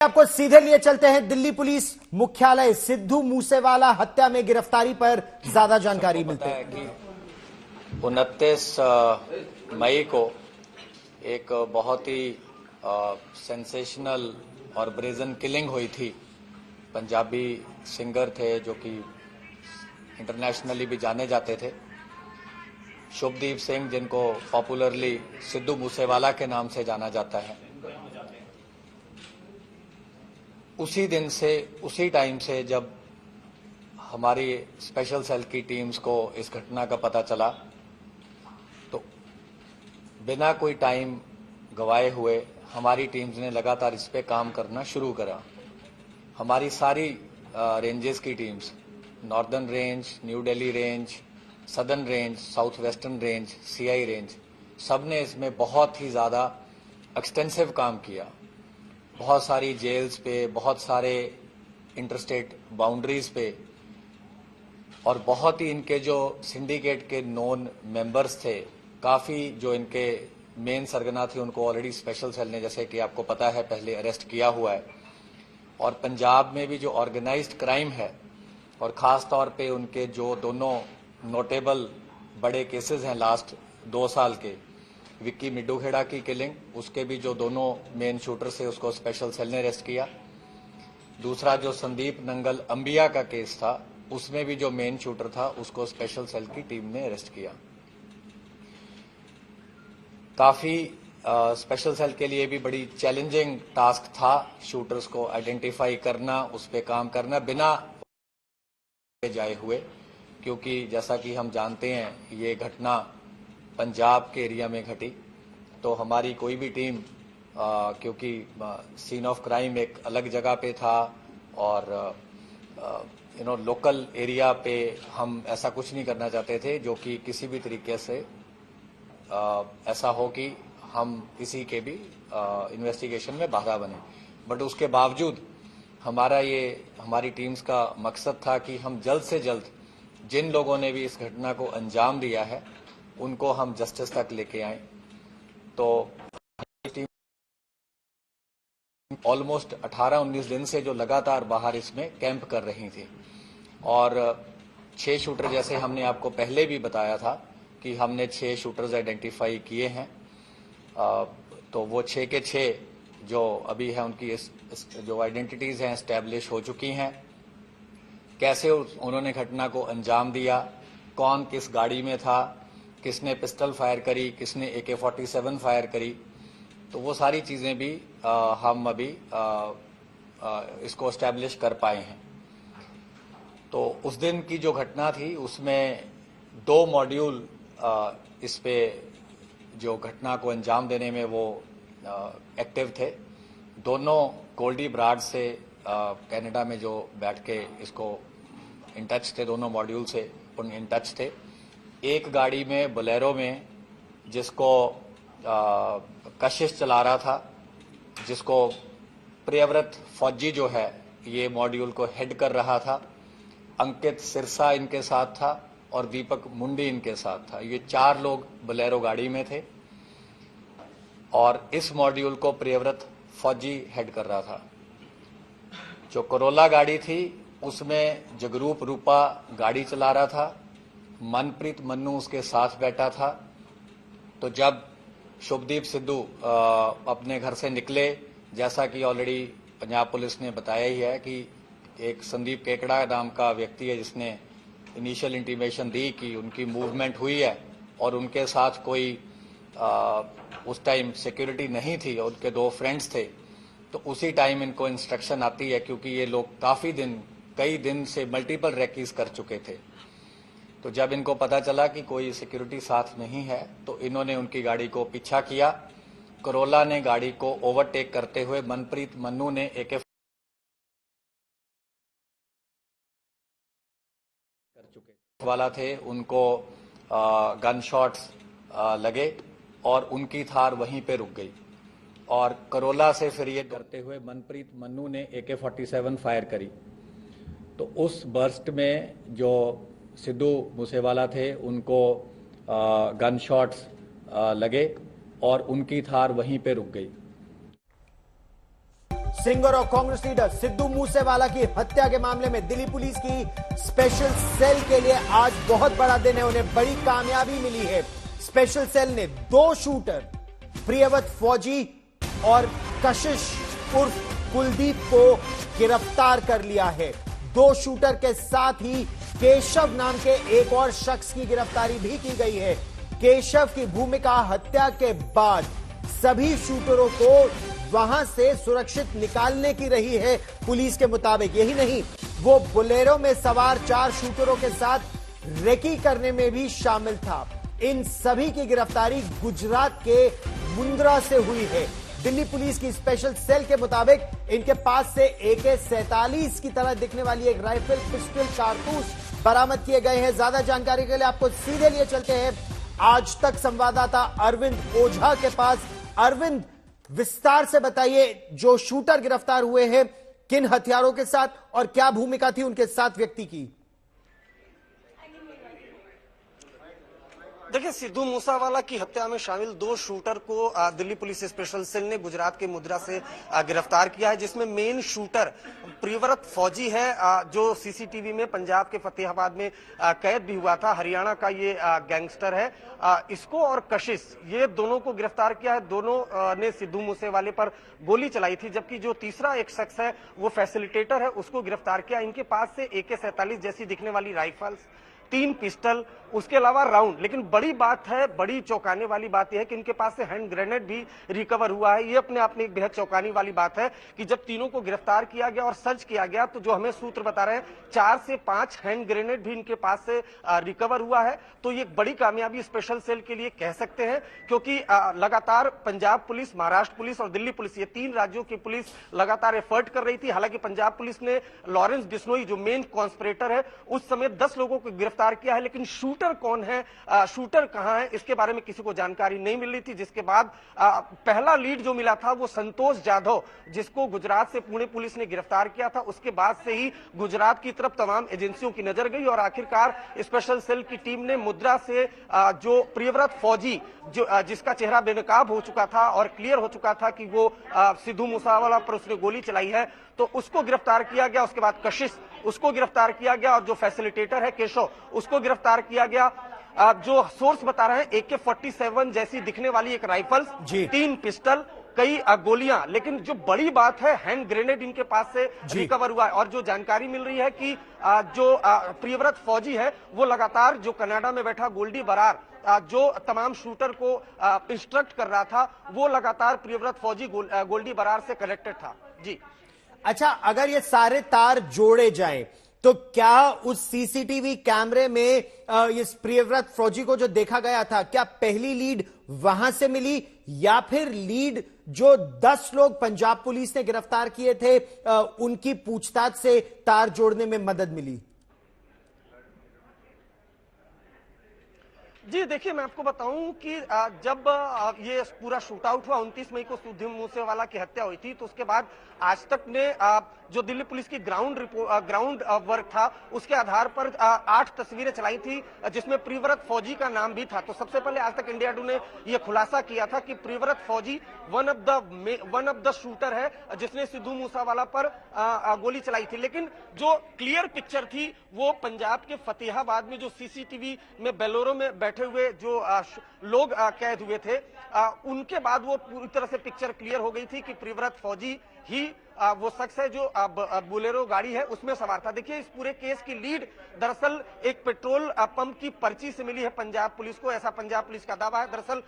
आपको सीधे लिए चलते हैं दिल्ली पुलिस मुख्यालय। सिद्धू मूसेवाला हत्या में गिरफ्तारी पर ज्यादा जानकारी मिलती है कि 29 मई को एक बहुत ही सेंसेशनल और ब्रेजन किलिंग हुई थी। पंजाबी सिंगर थे जो कि इंटरनेशनली भी जाने जाते थे, शुभदीप सिंह, जिनको पॉपुलरली सिद्धू मूसेवाला के नाम से जाना जाता है। उसी दिन से, उसी टाइम से जब हमारी स्पेशल सेल की टीम्स को इस घटना का पता चला, तो बिना कोई टाइम गवाए हुए हमारी टीम्स ने लगातार इस पे काम करना शुरू करा। हमारी सारी रेंजेस की teams, northern range, new Delhi range, southern range, south western range, CI range, सब ने इसमें बहुत ही ज़्यादा एक्सटेंसिव काम किया। बहुत सारी जेल्स पे, बहुत सारे इंटरस्टेट बाउंड्रीज पे, और बहुत ही इनके जो सिंडिकेट के नोन मेंबर्स थे, काफ़ी जो इनके मेन सरगना थे, उनको ऑलरेडी स्पेशल सेल ने, जैसे कि आपको पता है, पहले अरेस्ट किया हुआ है। और पंजाब में भी जो ऑर्गेनाइज्ड क्राइम है, और ख़ास तौर पे उनके जो दोनों नोटेबल बड़े केसेस हैं लास्ट 2 साल के, विक्की मिड्डूखेड़ा की किलिंग, उसके भी जो दोनों मेन शूटर थे उसको स्पेशल सेल ने अरेस्ट किया। दूसरा जो संदीप नंगल अंबिया का केस था, उसमें भी जो मेन शूटर था उसको स्पेशल सेल की टीम ने अरेस्ट किया। काफी स्पेशल सेल के लिए भी बड़ी चैलेंजिंग टास्क था शूटर्स को आइडेंटिफाई करना, उस पर काम करना बिना जाए हुए, क्योंकि जैसा कि हम जानते हैं ये घटना पंजाब के एरिया में घटी। तो हमारी कोई भी टीम, क्योंकि सीन ऑफ क्राइम एक अलग जगह पे था और लोकल एरिया पे हम ऐसा कुछ नहीं करना चाहते थे जो कि किसी भी तरीके से ऐसा हो कि हम किसी के भी इन्वेस्टिगेशन में बाधा बने। बट उसके बावजूद हमारी टीम्स का मकसद था कि हम जल्द से जल्द जिन लोगों ने भी इस घटना को अंजाम दिया है उनको हम जस्टिस तक लेके आए। तो टीम ऑलमोस्ट 18-19 दिन से जो लगातार बाहर इसमें कैंप कर रही थी, और 6 शूटर, जैसे हमने आपको पहले भी बताया था कि हमने 6 शूटर्स आइडेंटिफाई किए हैं। तो वो 6 के 6 जो अभी है उनकी जो आइडेंटिटीज हैं एस्टैब्लिश हो चुकी हैं। कैसे उन्होंने घटना को अंजाम दिया, कौन किस गाड़ी में था, किसने पिस्टल फायर करी, किसने AK-47 फायर करी, तो वो सारी चीज़ें भी हम अभी इसको एस्टैब्लिश कर पाए हैं। तो उस दिन की जो घटना थी उसमें 2 मॉड्यूल इस पे जो घटना को अंजाम देने में वो एक्टिव थे। दोनों गोल्डी ब्राड से कनाडा में जो बैठ के इसको इन टच थे, दोनों मॉड्यूल से इन टच थे। एक गाड़ी में बोलेरो में जिसको कशिश चला रहा था, जिसको प्रियव्रत फौजी जो है ये मॉड्यूल को हेड कर रहा था, अंकित सिरसा इनके साथ था और दीपक मुंडी इनके साथ था। ये 4 लोग बोलेरो गाड़ी में थे और इस मॉड्यूल को प्रियव्रत फौजी हेड कर रहा था। जो करोला गाड़ी थी उसमें जगरूप रूपा गाड़ी चला रहा था, मनप्रीत मन्नू उसके साथ बैठा था। तो जब शुभदीप सिद्धू अपने घर से निकले, जैसा कि ऑलरेडी पंजाब पुलिस ने बताया ही है कि एक संदीप केकड़ा नाम का व्यक्ति है जिसने इनिशियल इंटीमेशन दी कि उनकी मूवमेंट हुई है और उनके साथ कोई उस टाइम सिक्योरिटी नहीं थी और उनके 2 फ्रेंड्स थे। तो उसी टाइम इनको इंस्ट्रक्शन आती है, क्योंकि ये लोग कई दिन से मल्टीपल रेकीज कर चुके थे। तो जब इनको पता चला कि कोई सिक्योरिटी साथ नहीं है तो इन्होंने उनकी गाड़ी को पीछा किया। करोला ने गाड़ी को ओवरटेक करते हुए मनप्रीत मन्नू ने AK कर चुके वाला थे, उनको गन शॉट्स लगे और उनकी थार वहीं पे रुक गई। और करोला से फिर ये करते हुए मनप्रीत मन्नू ने AK-47 फायर करी। तो उस बर्स्ट में जो सिद्धू मूसेवाला थे उनको गन शॉट्स लगे और उनकी थार वहीं पे रुक गई। सिंगर और कांग्रेस लीडर सिद्धू मूसेवाला की हत्या के मामले में दिल्ली पुलिस की स्पेशल सेल के लिए आज बहुत बड़ा दिन है। उन्हें बड़ी कामयाबी मिली है। स्पेशल सेल ने 2 शूटर प्रियव्रत फौजी और कशिश उर्फ कुलदीप को गिरफ्तार कर लिया है। 2 शूटर के साथ ही केशव नाम के एक और शख्स की गिरफ्तारी भी की गई है। केशव की भूमिका हत्या के बाद सभी शूटरों को वहां से सुरक्षित निकालने की रही है पुलिस के मुताबिक। यही नहीं, वो बोलेरो में सवार 4 शूटरों के साथ रेकी करने में भी शामिल था। इन सभी की गिरफ्तारी गुजरात के मुंद्रा से हुई है। दिल्ली पुलिस की स्पेशल सेल के मुताबिक इनके पास से AK-47 की तरह दिखने वाली एक राइफल, पिस्टल, कारतूस बरामद किए गए हैं। ज्यादा जानकारी के लिए आपको सीधे लिए चलते हैं आज तक संवाददाता अरविंद ओझा के पास। अरविंद, विस्तार से बताइए, जो शूटर गिरफ्तार हुए हैं किन हथियारों के साथ और क्या भूमिका थी उनके साथ व्यक्ति की? देखिए, सिद्धू मूसेवाला की हत्या में शामिल 2 शूटर को दिल्ली पुलिस स्पेशल सेल ने गुजरात के मुद्रा से गिरफ्तार किया है, जिसमें मेन शूटर प्रियव्रत फौजी है, जो सीसीटीवी में पंजाब के फतेहाबाद में कैद भी हुआ था। हरियाणा का ये गैंगस्टर है। इसको और कशिश, ये दोनों को गिरफ्तार किया है। दोनों ने सिद्धू मूसेवाले पर गोली चलाई थी, जबकि जो तीसरा एक शख्स है वो फैसिलिटेटर है, उसको गिरफ्तार किया। इनके पास से AK-47 जैसी दिखने वाली राइफल्स, 3 पिस्टल, उसके अलावा राउंड। लेकिन बड़ी बात है, बड़ी चौंकाने वाली बात यह है कि इनके पास से हैंड ग्रेनेड भी रिकवर हुआ है। ये अपने आप में एक बेहद चौंकाने वाली बात है कि जब तीनों को गिरफ्तार किया गया और सर्च किया गया तो जो हमें सूत्र बता रहे हैं 4 से 5 हैंड ग्रेनेड भी इनके पास से रिकवर हुआ है। तो ये बड़ी कामयाबी स्पेशल सेल के लिए कह सकते हैं, क्योंकि लगातार पंजाब पुलिस, महाराष्ट्र पुलिस और दिल्ली पुलिस, ये 3 राज्यों की पुलिस लगातार एफर्ट कर रही थी। हालांकि पंजाब पुलिस ने लॉरेंस बिश्नोई, जो मेन कॉन्स्पिरेटर है, उस समय 10 लोगों को गिरफ्तार किया है, लेकिन शूटर कौन है, शूटर कहां है, इसके बारे में किसी को जानकारी नहीं मिल रही थी। जिसके बाद पहला लीड जो मिला था वो संतोष जाधव, जिसको गुजरात से पुणे पुलिस ने गिरफ्तार किया था। उसके बाद से ही गुजरात की तरफ तमाम एजेंसियों की नजर गई और आखिरकार स्पेशल सेल की टीम ने मुद्रा से जो प्रियव्रत फौजी, जो जिसका चेहरा बेनकाब हो चुका था और क्लियर हो चुका था कि वो सिद्धू मूसेवाला पर उसने गोली चलाई है, तो उसको गिरफ्तार किया गया। उसके बाद कशिश, उसको गिरफ्तार किया गया और जो फैसिलिटेटर है केशव, उसको गिरफ्तार किया गया। जो सोर्स बता रहे हैं AK-47 जैसी दिखने वाली एक राइफल, 3 पिस्टल, कई गोलियां। लेकिन जो बड़ी बात है, हैंड ग्रेनेड इनके पास से रिकवर हुआ है। और जो जानकारी मिल रही है कि जो प्रियव्रत फौजी है वो लगातार जो कनाडा में बैठा गोल्डी बरार, जो तमाम शूटर को इंस्ट्रक्ट कर रहा था, वो लगातार प्रियव्रत फौजी गोल्डी बरार से कनेक्टेड था। जी अच्छा, अगर ये सारे तार जोड़े जाएं तो क्या उस सीसीटीवी कैमरे में इस प्रियव्रत फौजी को जो देखा गया था, क्या पहली लीड वहां से मिली या फिर लीड जो 10 लोग पंजाब पुलिस ने गिरफ्तार किए थे उनकी पूछताछ से तार जोड़ने में मदद मिली? जी देखिए, मैं आपको बताऊं कि जब ये पूरा शूट आउट हुआ 29 मई को सिद्धू मूसेवाला की हत्या हुई थी, तो उसके बाद आज तक ने जो दिल्ली पुलिस की ग्राउंड वर्क था उसके आधार पर 8 तस्वीरें चलाई थी, जिसमें प्रियव्रत फौजी का नाम भी था। तो सबसे पहले आज तक इंडिया टुडे ने यह खुलासा किया था कि प्रियव्रत फौजी वन ऑफ द शूटर है जिसने सिद्धू मूसेवाला पर गोली चलाई थी। लेकिन जो क्लियर पिक्चर थी वो पंजाब के फतेहाबाद में जो सीसीटीवी में बेलोरो में बैठे हुए जो लोग कैद हुए थे, उनके बाद वो पूरी तरह से पिक्चर क्लियर हो गई थी कि प्रियव्रत फौजी ही वो शख्स है जो बोलेरो गाड़ी है उसमें सवार था। देखिए, इस पूरे केस की लीड दरअसल एक पेट्रोल पंप की पर्ची से मिली है पंजाब पुलिस को, ऐसा पंजाब पुलिस का दावा है। दरअसल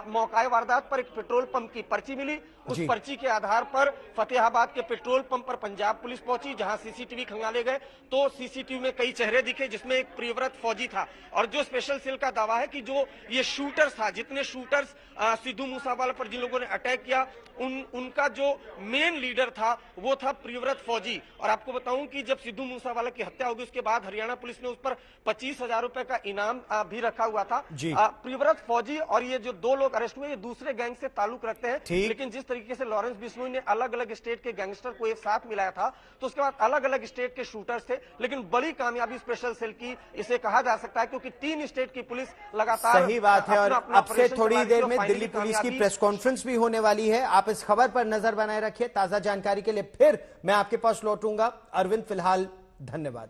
मौका वारदात पर एक पेट्रोल पंप की पर्ची मिली, उस पर्ची के आधार पर फतेहाबाद के पेट्रोल पंप पर पंजाब पुलिस पहुंची, जहां सीसीटीवी खंगाले गए तो सीसीटीवी में कई चेहरे दिखे जिसमें एक प्रियव्रत फौजी था। और जो स्पेशल सेल का दावा है कि जो ये शूटर्स था, जितने शूटर्स सिद्धू मूसेवाला पर जिन लोगों ने अटैक किया, उनका जो मेन लीडर था वो था प्रियव्रत फौजी। और आपको बताऊं कि जब सिद्धू मूसेवाला की हत्या होगी उसके बाद हरियाणा पुलिस ने उस पर 25,000 रुपए का इनाम भी रखा हुआ था। प्रियव्रत फौजी और ये जो 2 लोग अरेस्ट हुए ये दूसरे गैंग से ताल्लुक रखते हैं, लेकिन जिस तरीके से लॉरेंस बिश्नोई ने अलग अलग स्टेट के गैंगस्टर को एक साथ मिलाया था, तो उसके बाद अलग अलग स्टेट के शूटर्स थे। लेकिन बड़ी कामयाबी स्पेशल सेल की इसे कहा जा सकता है, क्योंकि 3 स्टेट की पुलिस लगातार, सही बात है। और अब से थोड़ी देर में दिल्ली पुलिस की प्रेस कॉन्फ्रेंस भी होने वाली है। आप इस खबर पर नजर बनाए रखिए। ताजा जानकारी के लिए फिर मैं आपके पास लौटूंगा। अरविंद, फिलहाल धन्यवाद।